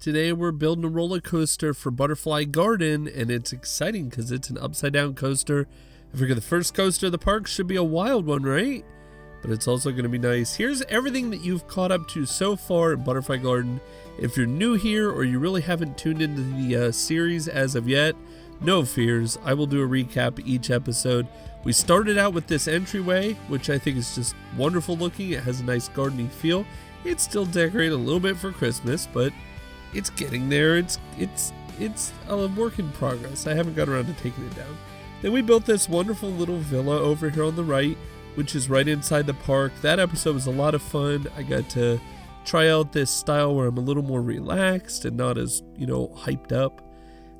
Today we're building a roller coaster for Butterfly Garden, and it's exciting because it's an upside down coaster. I figure the first coaster of the park should be a wild one, right? But it's also going to be nice. Here's everything that you've caught up to so far in Butterfly Garden. If you're new here or you really haven't tuned into the series as of yet, no fears. I will do a recap each episode. We started out with this entryway, which I think is just wonderful looking. It has a nice gardening feel. It's still decorated a little bit for Christmas, but it's getting there. It's a work in progress. I haven't got around to taking it down. Then we built this wonderful little villa over here on the right, which is right inside the park. That episode was a lot of fun. I got to try out this style where I'm a little more relaxed and not as, hyped up.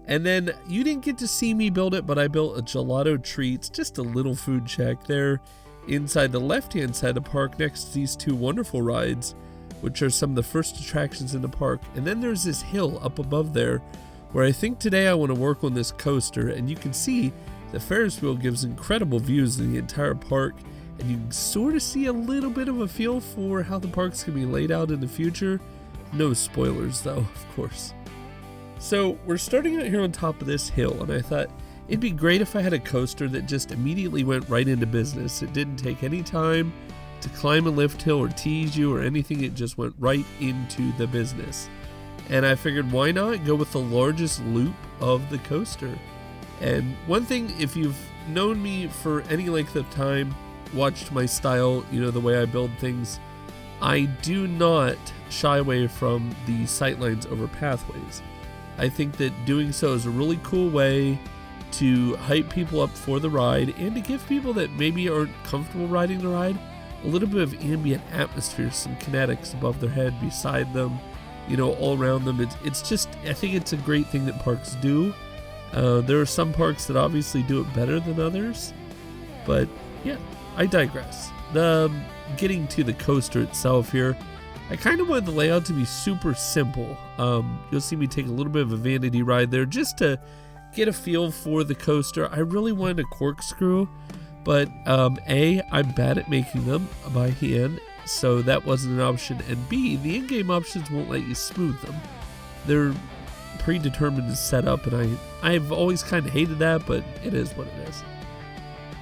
And then you didn't get to see me build it, but I built a Gelato Treats, just a little food shack there inside the left-hand side of the park next to these two wonderful rides, which are some of the first attractions in the park. And then there's this hill up above there where I think today I want to work on this coaster. And you can see the Ferris wheel gives incredible views of the entire park. And you can sort of see a little bit of a feel for how the park's going to be laid out in the future. No spoilers though, of course. So we're starting out here on top of this hill, and I thought it'd be great if I had a coaster that just immediately went right into business. It didn't take any time to climb a lift hill or tease you or anything. It just went right into the business. And I figured, why not go with the largest loop of the coaster? And one thing, if you've known me for any length of time, watched my style, the way I build things, I do not shy away from the sightlines over pathways. I think that doing so is a really cool way to hype people up for the ride and to give people that maybe aren't comfortable riding the ride a little bit of ambient atmosphere, some kinetics above their head, beside them, all around them. It's just, I think it's a great thing that parks do. There are some parks that obviously do it better than others, but yeah, I digress. Getting to the coaster itself here, I kind of wanted the layout to be super simple. You'll see me take a little bit of a vanity ride there just to get a feel for the coaster. I really wanted a corkscrew, but A, I'm bad at making them by hand, so that wasn't an option. And B, the in-game options won't let you smooth them. They're predetermined to set up, and I've always kind of hated that, but it is what it is.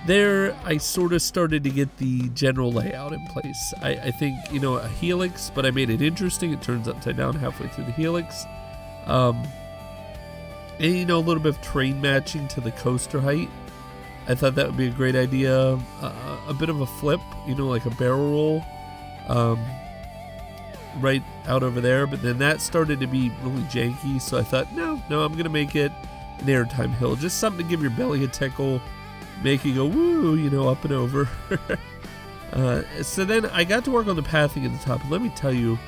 There, I sort of started to get the general layout in place. I think, a helix, but I made it interesting. It turns upside down halfway through the helix. And, a little bit of terrain matching to the coaster height. I thought that would be a great idea. A bit of a flip, like a barrel roll, right out over there. But then that started to be really janky, so I thought, no, I'm going to make it an airtime hill. Just something to give your belly a tickle, make you go woo, up and over. So then I got to work on the pathing at the top. And let me tell you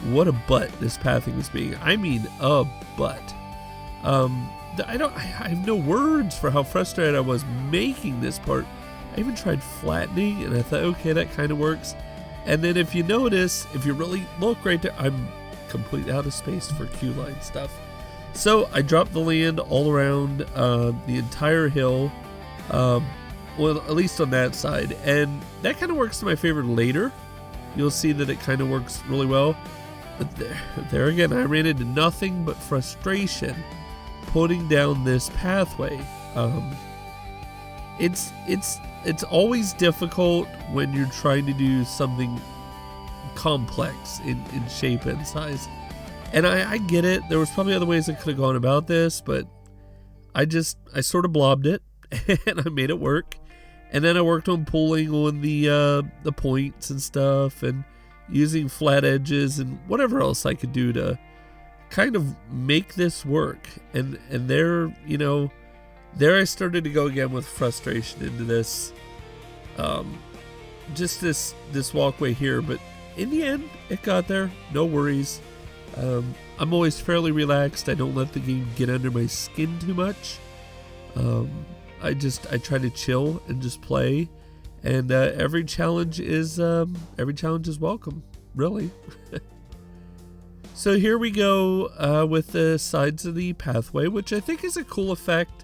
what a butt this pathing was being. I mean, a butt. I have no words for how frustrated I was making this part. I even tried flattening, and I thought, okay, that kind of works. And then if you notice, if you really look right there, I'm completely out of space for queue line stuff. So I dropped the land all around the entire hill. Well, at least on that side, and that kind of works to my favor later. You'll see that it kind of works really well, but there again, I ran into nothing but frustration putting down this pathway. It's always difficult when you're trying to do something complex in shape and size, and I get it. There was probably other ways I could have gone about this, but I sort of blobbed it. And I made it work, and then I worked on pulling on the points and stuff, and using flat edges and whatever else I could do to kind of make this work. And there I started to go again with frustration into this, just this walkway here. But in the end, it got there. No worries. I'm always fairly relaxed. I don't let the game get under my skin too much. I try to chill and just play, and every challenge is welcome, really. So here we go with the sides of the pathway, which I think is a cool effect.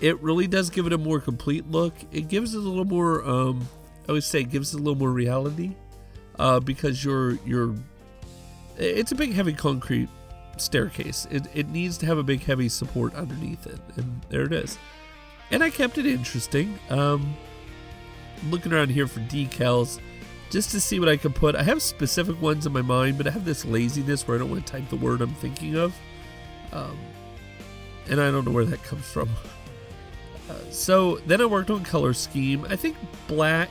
It really does give it a more complete look. It gives it a little more, I always say it gives it a little more reality, because it's a big heavy concrete staircase. It needs to have a big heavy support underneath it, and there it is. And I kept it interesting. Looking around here for decals just to see what I could put. I have specific ones in my mind, but I have this laziness where I don't want to type the word I'm thinking of. And I don't know where that comes from. So then I worked on color scheme. I think black,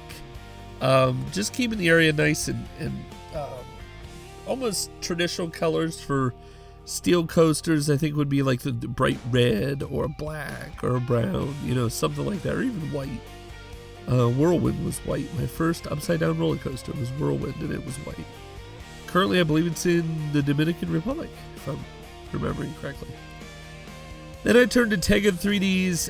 just keeping the area nice and almost traditional colors for steel coasters. I think would be like the bright red or black or brown, you know, something like that, or even white. Whirlwind was white. My first upside down roller coaster was Whirlwind, and it was white. Currently, I believe it's in the Dominican Republic, if I'm remembering correctly. Then I turned to Tega 3D's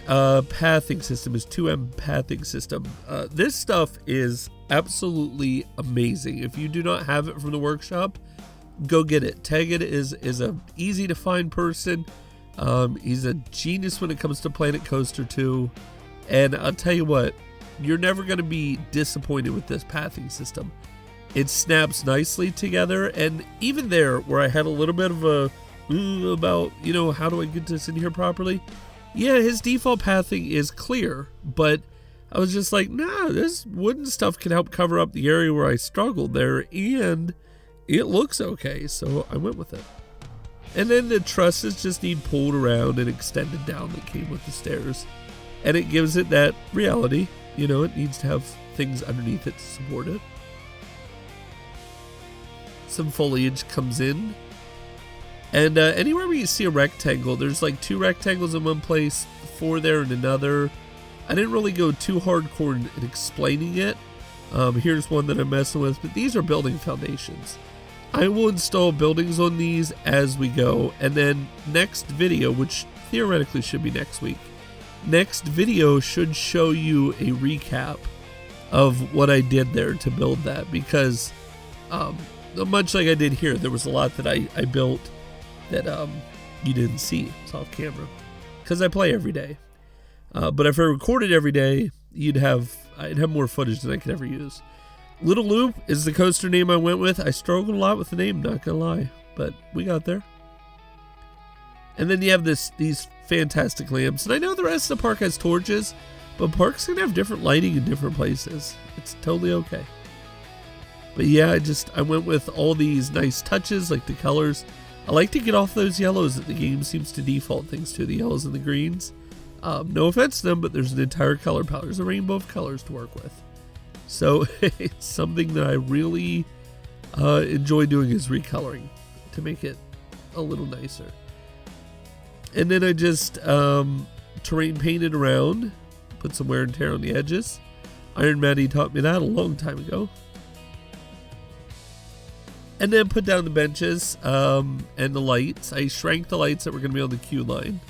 pathing system, his 2M pathing system. This stuff is absolutely amazing. If you do not have it from the workshop, go get it. Tega is a easy to find person. He's a genius when it comes to Planet Coaster 2. And I'll tell you what, you're never going to be disappointed with this pathing system. It snaps nicely together, and even there, where I had a little bit of a about, you know, how do I get this in here properly? Yeah, his default pathing is clear, but I was just like, nah, this wooden stuff can help cover up the area where I struggled there, and it looks okay, so I went with it. And then the trusses just need pulled around and extended down that came with the stairs. And it gives it that reality. You know, it needs to have things underneath it to support it. Some foliage comes in. And anywhere where you see a rectangle, there's like 2 rectangles in one place, 4 there in another. I didn't really go too hardcore in explaining it. Here's one that I'm messing with, but these are building foundations. I will install buildings on these as we go, and then next video, which theoretically should be next week, next video should show you a recap of what I did there to build that, because much like I did here, there was a lot that I built that you didn't see. It's off camera because I play every day. But if I recorded every day, I'd have more footage than I could ever use. Little Loop is the coaster name I went with. I struggled a lot with the name, not gonna lie, but we got there. And then you have these fantastic lamps. And I know the rest of the park has torches, but parks can have different lighting in different places. It's totally okay. But yeah, I went with all these nice touches, like the colors. I like to get off those yellows that the game seems to default things to, the yellows and the greens. No offense to them, but there's an entire color palette. There's a rainbow of colors to work with. So it's something that I really enjoy doing, is recoloring to make it a little nicer. And then I just terrain painted around, put some wear and tear on the edges. Iron Maddie taught me that a long time ago. And then put down the benches and the lights. I shrank the lights that were going to be on the queue line,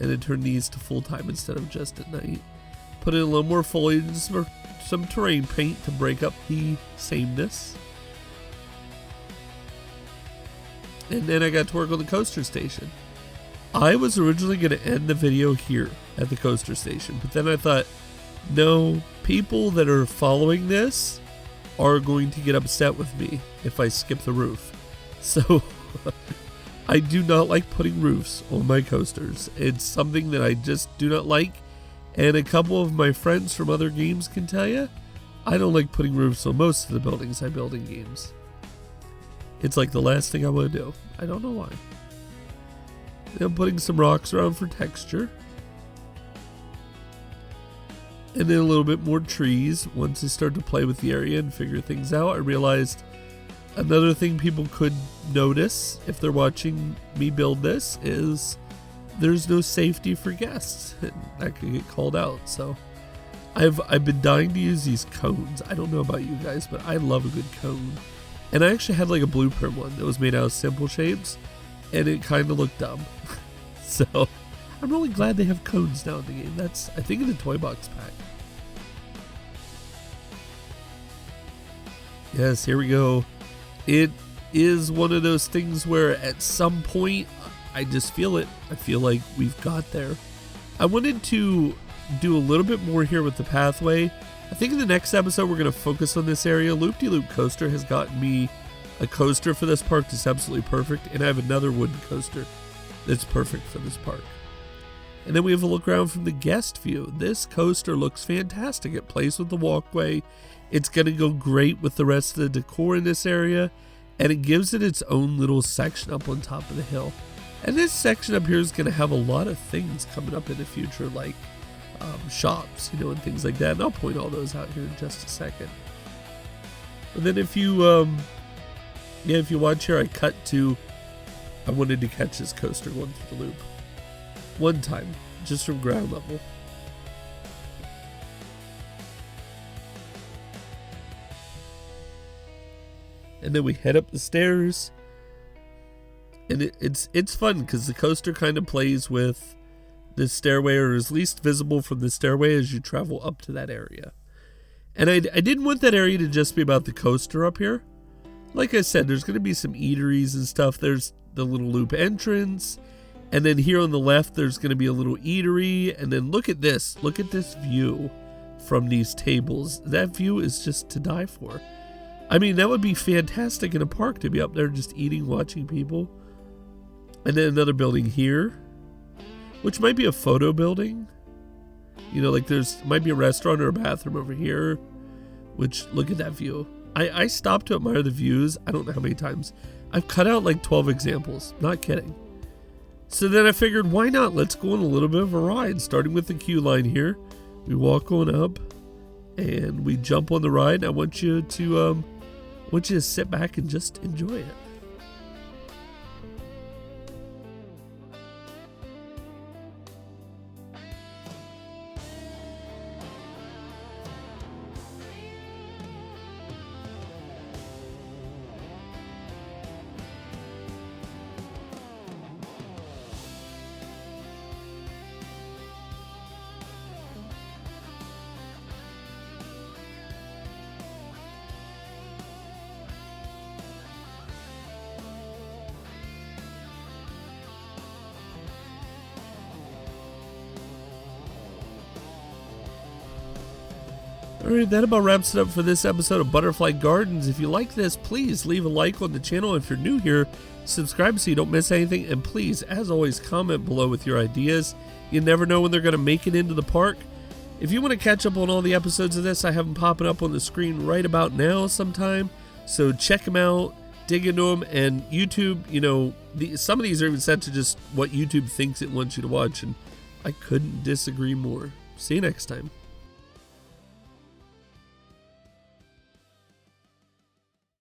and then turned these to full time instead of just at night. Put in a little more foliage and some terrain paint to break up the sameness. And then I got to work on the coaster station. I was originally going to end the video here at the coaster station, but then I thought, no, people that are following this are going to get upset with me if I skip the roof. So I do not like putting roofs on my coasters. It's something that I just do not like, and a couple of my friends from other games can tell you, I don't like putting roofs on most of the buildings I build in games. It's like the last thing I want to do. I don't know why. I'm putting some rocks around for texture. And then a little bit more trees. Once I start to play with the area and figure things out, I realized another thing people could notice if they're watching me build this is there's no safety for guests. And that could get called out. So I've been dying to use these cones. I don't know about you guys, but I love a good cone. And I actually had like a blueprint one that was made out of simple shapes, and it kind of looked dumb. So I'm really glad they have cones now in the game. That's, I think, in the Toy Box pack. Yes, here we go. It is one of those things where at some point I just feel it. I feel like we've got there. I wanted to do a little bit more here with the pathway. I think in the next episode we're going to focus on this area. Loop-de-Loop Coaster has gotten me a coaster for this park that's absolutely perfect, and I have another wooden coaster that's perfect for this park. And then we have a look around from the guest view. This coaster looks fantastic. It plays with the walkway. It's going to go great with the rest of the decor in this area, and it gives it its own little section up on top of the hill. And this section up here is going to have a lot of things coming up in the future, like shops, and things like that. And I'll point all those out here in just a second. And then if you watch here, I wanted to catch this coaster going through the loop. One time, just from ground level. And then we head up the stairs. And it's fun because the coaster kind of plays with this stairway, or is least visible from the stairway as you travel up to that area. And I didn't want that area to just be about the coaster up here. Like I said, there's going to be some eateries and stuff. There's the little loop entrance. And then here on the left, there's going to be a little eatery. And then look at this. Look at this view from these tables. That view is just to die for. I mean, that would be fantastic in a park to be up there just eating, watching people. And then another building here, which might be a photo building. Like might be a restaurant or a bathroom over here, which, look at that view. I stopped to admire the views. I don't know how many times. I've cut out like 12 examples. Not kidding. So then I figured, why not? Let's go on a little bit of a ride, starting with the queue line here. We walk on up, and we jump on the ride. I want you to sit back and just enjoy it. Alright, that about wraps it up for this episode of Butterfly Gardens. If you like this, please leave a like on the channel. If you're new here, subscribe so you don't miss anything. And please, as always, comment below with your ideas. You never know when they're going to make it into the park. If you want to catch up on all the episodes of this, I have them popping up on the screen right about now sometime. So check them out, dig into them, and YouTube, some of these are even set to just what YouTube thinks it wants you to watch, and I couldn't disagree more. See you next time.